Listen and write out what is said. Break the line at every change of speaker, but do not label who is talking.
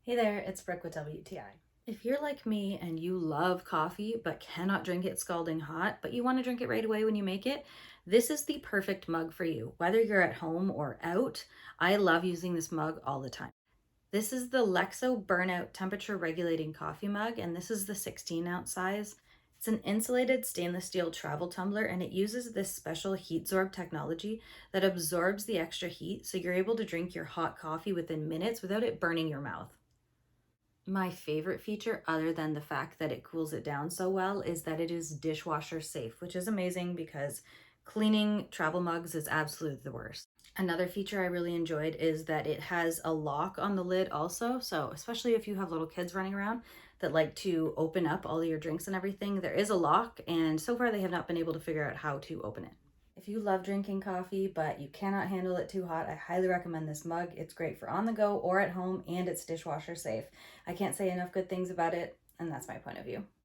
Hey there, it's Brooke with WTI. If you're like me and you love coffee but cannot drink it scalding hot, but you want to drink it right away when you make it, this is the perfect mug for you. Whether you're at home or out, I love using this mug all the time. This is the LEXO Burnout temperature regulating coffee mug, and this is the 16-ounce size. It's an insulated stainless steel travel tumbler, and it uses this special Heat-Zorb technology that absorbs the extra heat so you're able to drink your hot coffee within minutes without it burning your mouth. My favorite feature, other than the fact that it cools it down so well, is that it is dishwasher safe, which is amazing because cleaning travel mugs is absolutely the worst. Another feature I really enjoyed is that it has a lock on the lid also. So especially if you have little kids running around that like to open up all your drinks and everything, there is a lock, and so far they have not been able to figure out how to open it. If you love drinking coffee but you cannot handle it too hot, I highly recommend this mug. It's great for on the go or at home, and it's dishwasher safe. I can't say enough good things about it, and that's my point of view.